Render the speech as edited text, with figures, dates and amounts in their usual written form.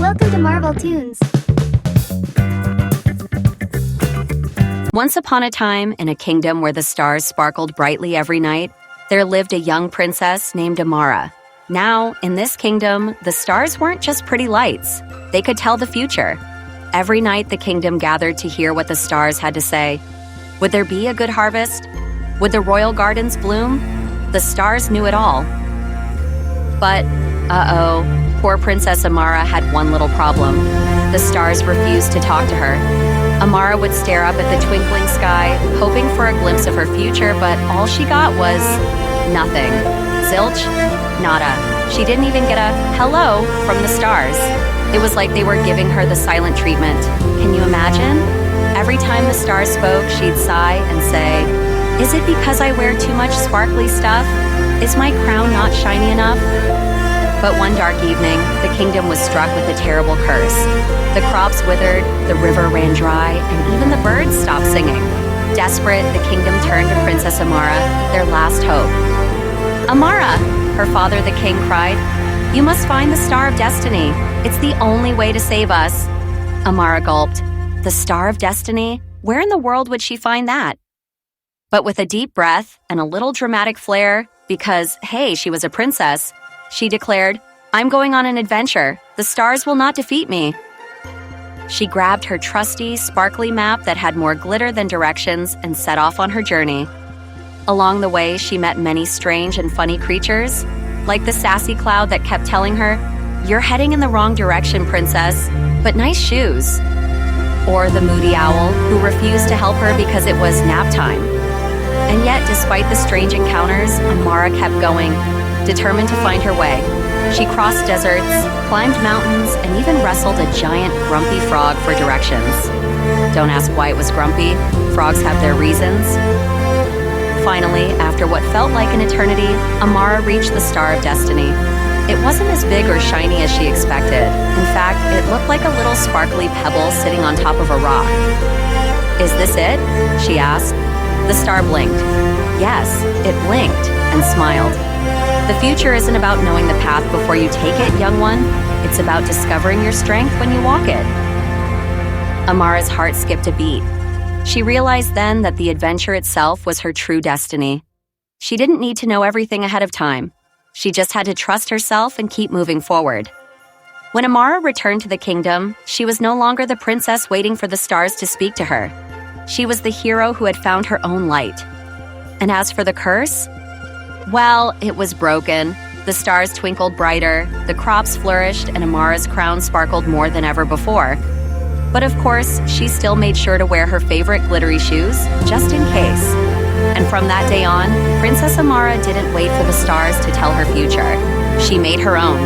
Welcome to Marvel Tunes. Once upon a time, in a kingdom where the stars sparkled brightly every night, there lived a young princess named Amara. Now, in this kingdom, the stars weren't just pretty lights. They could tell the future. Every night, the kingdom gathered to hear what the stars had to say. Would there be a good harvest? Would the royal gardens bloom? The stars knew it all. But, poor Princess Amara had one little problem. The stars refused to talk to her. Amara would stare up at the twinkling sky, hoping for a glimpse of her future, but all she got was nothing. Zilch, nada. She didn't even get a hello from the stars. It was like they were giving her the silent treatment. Can you imagine? Every time the stars spoke, she'd sigh and say, "Is it because I wear too much sparkly stuff? Is my crown not shiny enough?" But one dark evening, the kingdom was struck with a terrible curse. The crops withered, the river ran dry, and even the birds stopped singing. Desperate, the kingdom turned to Princess Amara, their last hope. "Amara," her father the king cried, "you must find the Star of Destiny. It's the only way to save us." Amara gulped. The Star of Destiny? Where in the world would she find that? But with a deep breath and a little dramatic flair, because, hey, she was a princess, she declared, "I'm going on an adventure. The stars will not defeat me." She grabbed her trusty, sparkly map that had more glitter than directions and set off on her journey. Along the way, she met many strange and funny creatures, like the sassy cloud that kept telling her, "You're heading in the wrong direction, princess, but nice shoes." Or the moody owl, who refused to help her because it was nap time. And yet, despite the strange encounters, Amara kept going, determined to find her way. She crossed deserts, climbed mountains, and even wrestled a giant, grumpy frog for directions. Don't ask why it was grumpy. Frogs have their reasons. Finally, after what felt like an eternity, Amara reached the Star of Destiny. It wasn't as big or shiny as she expected. In fact, it looked like a little sparkly pebble sitting on top of a rock. "Is this it?" she asked. The star blinked. Yes, it blinked and smiled. "The future isn't about knowing the path before you take it, young one. It's about discovering your strength when you walk it." Amara's heart skipped a beat. She realized then that the adventure itself was her true destiny. She didn't need to know everything ahead of time. She just had to trust herself and keep moving forward. When Amara returned to the kingdom, she was no longer the princess waiting for the stars to speak to her. She was the hero who had found her own light. And as for the curse? Well, it was broken. The stars twinkled brighter, the crops flourished, and Amara's crown sparkled more than ever before. But of course, she still made sure to wear her favorite glittery shoes, just in case. And from that day on, Princess Amara didn't wait for the stars to tell her future. She made her own.